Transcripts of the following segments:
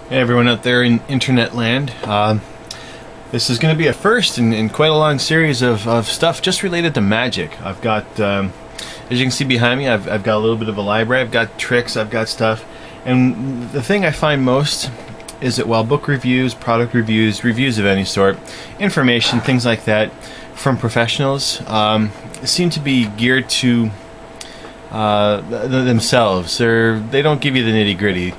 Hey everyone out there in internet land. This is going to be a first in quite a long series of stuff just related to magic. I've got, as you can see behind me, I've got a little bit of a library. I've got tricks, I've got stuff. And the thing I find most is that while book reviews, product reviews, reviews of any sort, information, things like that from professionals seem to be geared to themselves. They don't give you the nitty-gritty.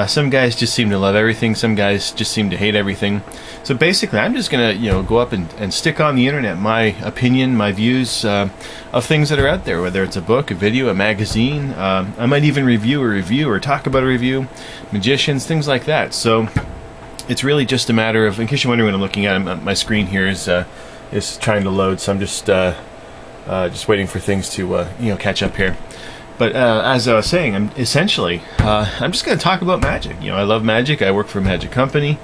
Some guys just seem to love everything. Some guys just seem to hate everything. So basically, I'm just gonna, go up and stick on the internet my opinion, my views of things that are out there. Whether it's a book, a video, a magazine. I might even review a review or talk about a review. Magicians, things like that. So it's really just a matter of, in case you're wondering what I'm looking at, my screen here is trying to load. So I'm just waiting for things to catch up here. But as I was saying, I'm just going to talk about magic. I love magic. I work for a magic company.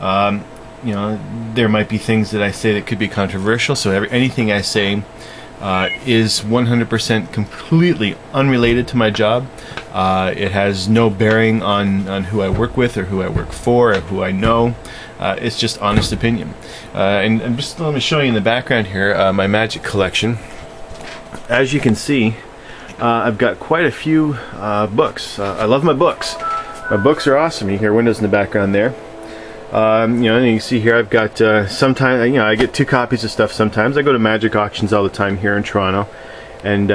There might be things that I say that could be controversial. So anything I say is 100% completely unrelated to my job. It has no bearing on who I work with or who I work for or who I know. It's just honest opinion. And let me show you in the background here my magic collection. As you can see, I've got quite a few books. I love my books. My books are awesome. You can hear windows in the background there. And you can see here I've got sometimes I get 2 copies of stuff sometimes. I go to magic auctions all the time here in Toronto, and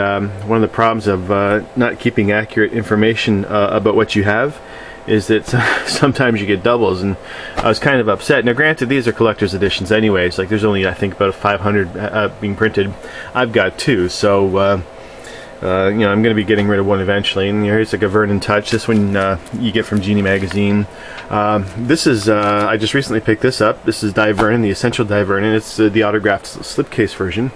one of the problems of not keeping accurate information about what you have is that sometimes you get doubles, and I was kind of upset. Now granted, these are collector's editions anyways. Like, there's only, I think, about 500 being printed. I've got 2, so I'm going to be getting rid of one eventually. And here's like a Vernon Touch. This one you get from Genie magazine. This is I just recently picked this up. This is Die Vernon, the Essential Die Vernon. It's the autographed slipcase version.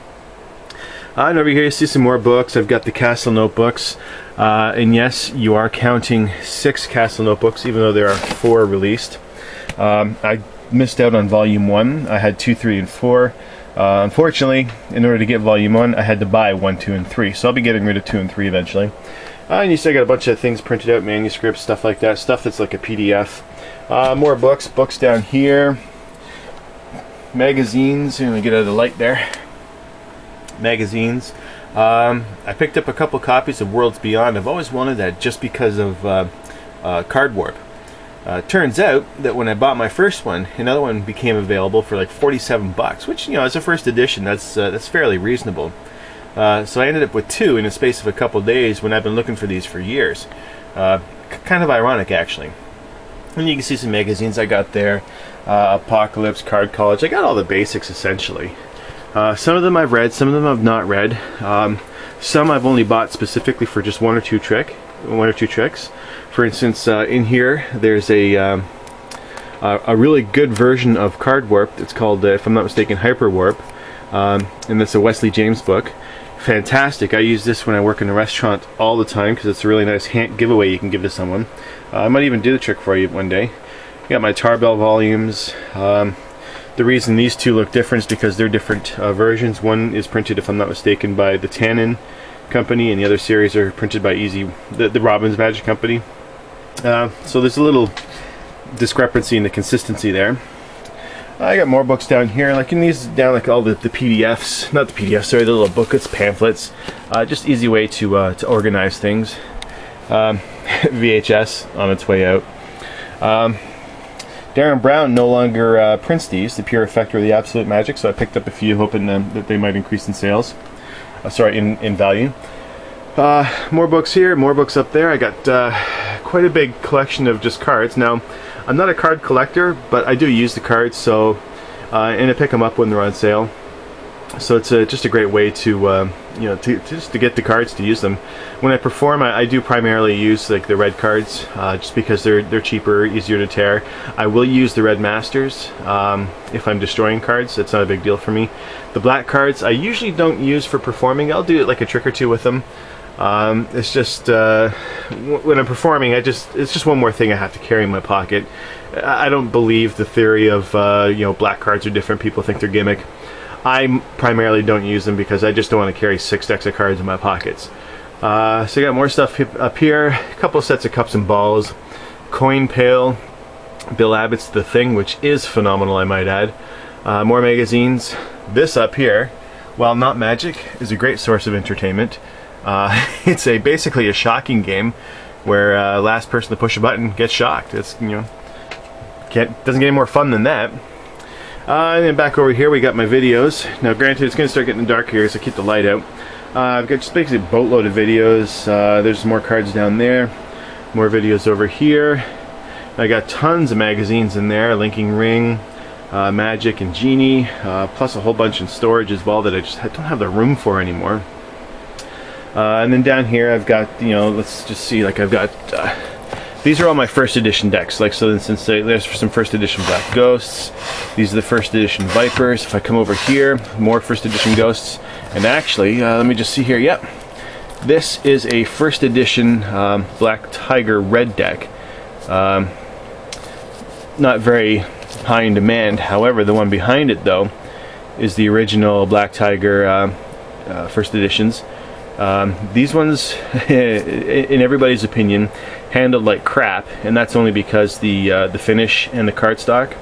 And over here you see some more books. I've got the Castle notebooks, and yes, you are counting 6 Castle notebooks, even though there are 4 released. I missed out on volume 1. I had 2, 3, and 4. Unfortunately, in order to get volume 1, I had to buy 1, 2, and 3. So I'll be getting rid of 2 and 3 eventually. And you still got a bunch of things printed out, manuscripts, stuff like that, stuff that's like a PDF. More books down here. Magazines. Let me get out of the light there. Magazines. I picked up a couple copies of Worlds Beyond. I've always wanted that just because of card warp. Turns out that when I bought my first one, another one became available for like 47 bucks, which, as a first edition, that's fairly reasonable. So I ended up with 2 in the space of a couple days when I've been looking for these for years. Kind of ironic, actually. And you can see some magazines I got there. Apocalypse, Card College. I got all the basics, essentially. Some of them I've read, some of them I've not read. Some I've only bought specifically for just one or two tricks. For instance, in here there's a really good version of Card Warp. It's called, if I'm not mistaken, Hyper Warp, and that's a Wesley James book. Fantastic. I use this when I work in a restaurant all the time because it's a really nice giveaway you can give to someone. I might even do the trick for you one day. Got my Tarbell volumes. The reason these 2 look different is because they're different versions. One is printed, if I'm not mistaken, by the Tannen Company, and the other series are printed by the Robbins Magic Company. So there's a little discrepancy in the consistency there. I got more books down here, like in these down, like all the PDFs, not the PDFs, sorry, the little booklets, pamphlets. Just easy way to organize things. VHS on its way out. Darren Brown no longer prints these, the Pure Effect or the Absolute Magic, so I picked up a few, hoping that they might increase in sales. In value. More books here, more books up there. I got quite a big collection of just cards. Now, I'm not a card collector, but I do use the cards, so and I pick them up when they're on sale. So it's just a great way to just to get the cards, to use them. When I perform, I do primarily use like the red cards, just because they're cheaper, easier to tear. I will use the red masters if I'm destroying cards. It's not a big deal for me. The black cards I usually don't use for performing. I'll do like a trick or 2 with them. It's just when I'm performing, it's just one more thing I have to carry in my pocket. I don't believe the theory of black cards are different. People think they're gimmick. I primarily don't use them because I just don't want to carry 6 decks of cards in my pockets. So I got more stuff up here, a couple sets of cups and balls, coin pail, Bill Abbott's The Thing, which is phenomenal, I might add. More magazines. This up here, while not magic, is a great source of entertainment. It's basically a shocking game where last person to push a button gets shocked. It's, you know, doesn't get any more fun than that. And then back over here we got my videos. Now granted, it's going to start getting dark here, so keep the light out. I've got just basically a boatload of videos. There's more cards down there. More videos over here. I got tons of magazines in there, Linking Ring, Magic and Genie, plus a whole bunch in storage as well that I don't have the room for anymore. And then down here I've got, you know, let's just see, like I've got, these are all my first edition decks. Like, so instance, there's some first edition Black Ghosts. These are the first edition Vipers. If I come over here, more first edition Ghosts. And actually, let me just see here, yep. This is a first edition Black Tiger Red deck. Not very high in demand. However, the one behind it though is the original Black Tiger first editions. These ones, in everybody's opinion, handled like crap, and that's only because the finish and the cardstock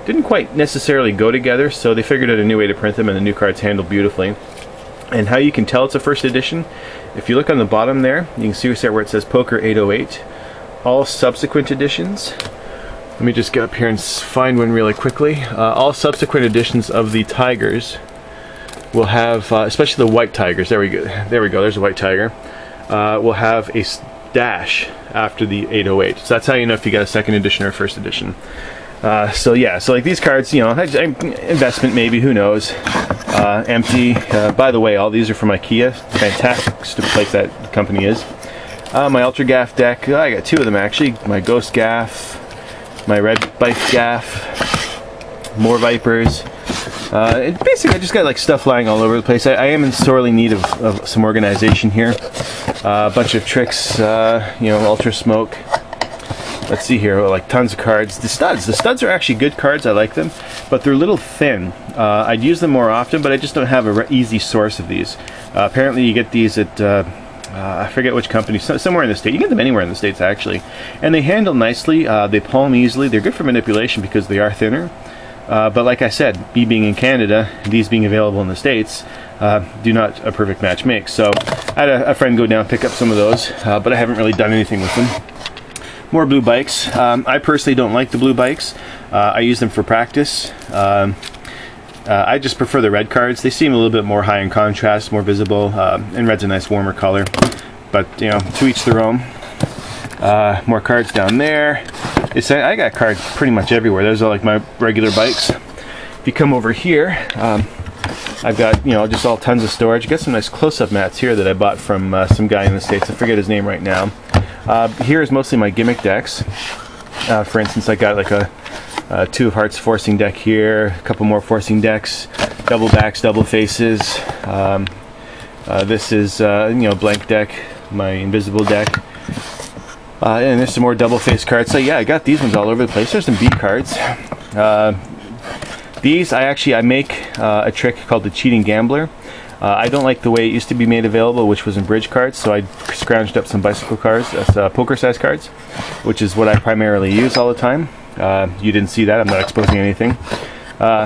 didn't quite necessarily go together, so they figured out a new way to print them, and the new cards handled beautifully. And how you can tell it's a first edition, if you look on the bottom there, you can see where it says Poker 808. All subsequent editions, let me just get up here and find one really quickly. All subsequent editions of the Tigers will have, especially the white Tigers, there we go, there's a white Tiger, will have a dash after the 808. So that's how you know if you got a second edition or a first edition. So yeah, so like these cards, you know, investment maybe, who knows. Empty. By the way, all these are from IKEA. Fantastic place that company is. My Ultra Gaff deck, I got two of them actually. My Ghost Gaff, my Red Bike Gaff, more Vipers. Basically, I just got like stuff lying all over the place. I am in sorely need of some organization here. A bunch of tricks, you know, Ultra Smoke. Let's see here, like tons of cards. The studs are actually good cards, I like them, but they're a little thin. I'd use them more often, but I just don't have an easy source of these. Apparently you get these at, I forget which company, somewhere in the States. You can get them anywhere in the States actually. And they handle nicely, they palm easily, they're good for manipulation because they are thinner. But like I said, me being in Canada, these being available in the States, do not a perfect match make. So I had a friend go down and pick up some of those, but I haven't really done anything with them. More blue bikes. I personally don't like the blue bikes. I use them for practice. I just prefer the red cards. They seem a little bit more high in contrast, more visible, and red's a nice warmer color. But, you know, to each their own. More cards down there. I got cards pretty much everywhere. Those are like my regular bikes. If you come over here, I've got, you know, just all tons of storage. Got some nice close-up mats here that I bought from some guy in the States. I forget his name right now. Here is mostly my Gimmick Decks. For instance, I got like a Two of Hearts forcing deck here, a couple more forcing decks, double backs, double faces. This is, you know, blank deck, my invisible deck. And there's some more double face cards. So yeah, I got these ones all over the place. There's some B cards. These, I make a trick called the Cheating Gambler. I don't like the way it used to be made available, which was in bridge cards, so I scrounged up some bicycle cards, poker size cards, which is what I primarily use all the time. You didn't see that, I'm not exposing anything.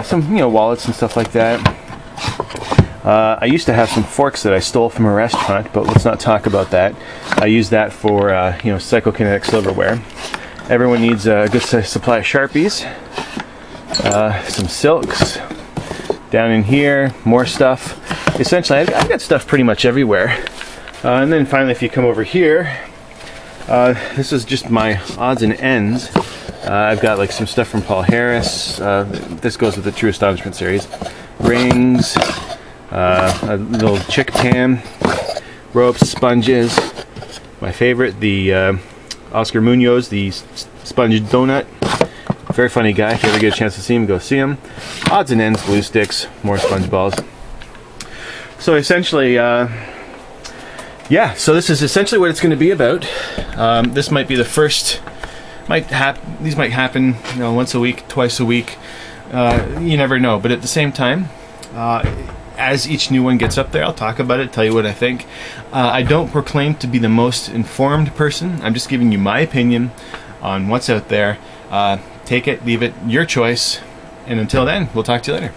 Some, you know, wallets and stuff like that. I used to have some forks that I stole from a restaurant, but let's not talk about that. I use that for, you know, psychokinetic silverware. Everyone needs a good supply of Sharpies. Some silks. Down in here, more stuff. Essentially, I've got stuff pretty much everywhere. And then finally, if you come over here, this is just my odds and ends. I've got like some stuff from Paul Harris. This goes with the True Astonishment series. Rings, a little chick pan, ropes, sponges. My favorite, the Oscar Munoz, the sponge donut. Very funny guy. If you ever get a chance to see him, go see him. Odds and ends, glue sticks, more sponge balls. So essentially, yeah, so this is essentially what it's going to be about. This might be the first, these might happen, you know, once a week, twice a week. You never know, but at the same time, as each new one gets up there, I'll talk about it, tell you what I think. I don't proclaim to be the most informed person. I'm just giving you my opinion on what's out there. Take it, leave it, your choice. And until then, we'll talk to you later.